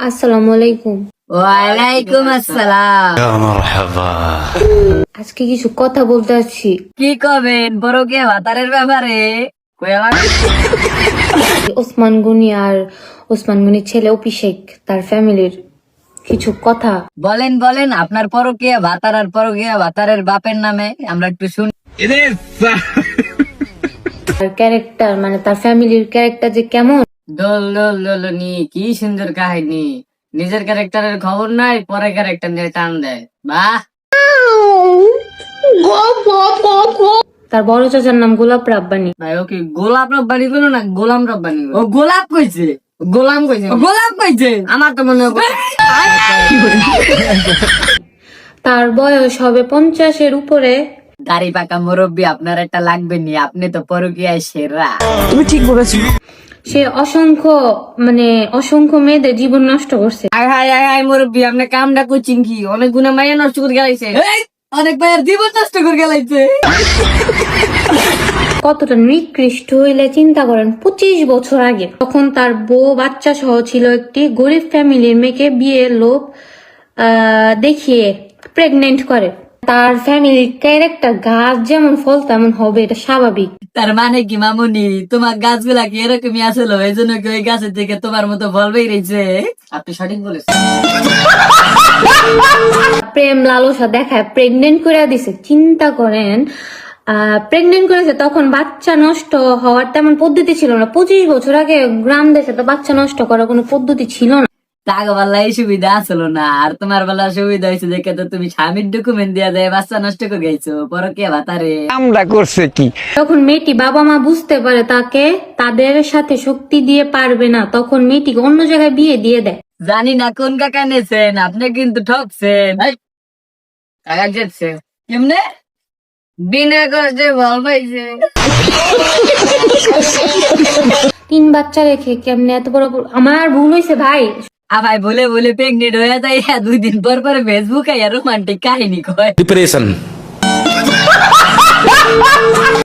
আসসালামু আলাইকুম। ওয়ালাইকুম আসসালাম। আজকে কিছু কথা বলতে আসছি। কি করবেন বড় কে ভাতারের ব্যাপারে? ওসমান গনি আর ওসমান গনির ছেলে অভিষেক তার ফ্যামিলির কিছু কথা। বলেন বলেন, আপনার পরকীয়া ভাতার আর পরকীয়া ভাতারের বাপের নামে আমরা একটু শুনি। তার ক্যারেক্টার মানে তার ফ্যামিলির ক্যারেক্টার যে কেমন। দোল দোল দোলনি, কি সুন্দর কাহিনী। নিজের ক্যারেক্টারের খবর নাই, পরে ক্যারেক্টার নিয়ে টান দেয়। বাহ। তার বড় চাচার নাম গোলাপ রাব্বানি। ভাই ও কি গোলাপ রব্বানি বলো না, গোলাম রব্বানি বলো। ও গোলাপ কইছে, গোলাম কইছে, গোলাপ কইছে। আমার তো মনে হয় তার বয়স হবে 50-এর উপরে। দাড়ি পাকা মুরব্বী আপনার একটা লাগবে নি, আপনি তো পরকীয়ায় সেরা। সে অসংখ্য মেয়েদের জীবন নষ্ট করছে। আয় হায় আয় হায় মুরব্বী, আপনি কামটা করছেন কি? অনেক গুণা মাইয়া নষ্ট করে গেলাইছে, অনেক মায়ের জীবন নষ্ট করে গেলাইছে। কতটা নিকৃষ্ট হইলে চিন্তা করেন। 25 বছর আগে তখন তার বউ বাচ্চা সহ ছিল একটি গরিব ফ্যামিলির মেয়েকে বিয়ে লোক দেখিয়ে প্রেগনেন্ট করে। তার ফ্যামিলির ক্যারেক্টার গাছ যেমন ফল তেমন হবে, এটা স্বাভাবিক। তার মানে কি মামুনি, তোমার গাছগুলা কি এরকমই আসলো, এই জন্য কি ওই গাছের থেকে তোমার মতো ফল বেরিয়েছে? আপনি সঠিক বলেছেন। প্রেম লালসা দেখায় প্রেগনেন্ট করে দিছে। চিন্তা করেন, প্রেগনেন্ট করেছে তখন বাচ্চা নষ্ট হওয়ার তেমন পদ্ধতি ছিল না। 25 বছর আগে গ্রাম দেশে তো বাচ্চা নষ্ট করার কোনো পদ্ধতি ছিল না। টাকা বেলা এই সুবিধা আসলো না, আর তোমার বেলা সুবিধা হয়েছে দেখে তো তুমি স্বামীর ডকুমেন্ট দিয়া দেয় বাচ্চা নষ্ট করে গেছো পরকীয়া ভাতারে। আমরা করছে কি? তখন মেয়েটি বাবা মা বুঝতে পারে তাকে তাদের সাথে শক্তি দিয়ে পারবে না, তখন মেয়েটিকে অন্য জায়গায় বিয়ে দিয়ে দেয়। জানি না কোন কাকা নেছেন, আপনি কিন্তু ঠকছেন। কাকা যেছে কেমনে বিনা কষ্টে ভাল পাইছে। 3 বাচ্চা রেখে কেমনে এত বড় আমার ভুল হয়েছে ভাই। ভাই বলে বলে প্রেগনেন্ট হয়ে যায়, 2 দিন পর পর ফেসবুক আর রোমান্টিক কাহিনী কয়। ডিপ্রেশন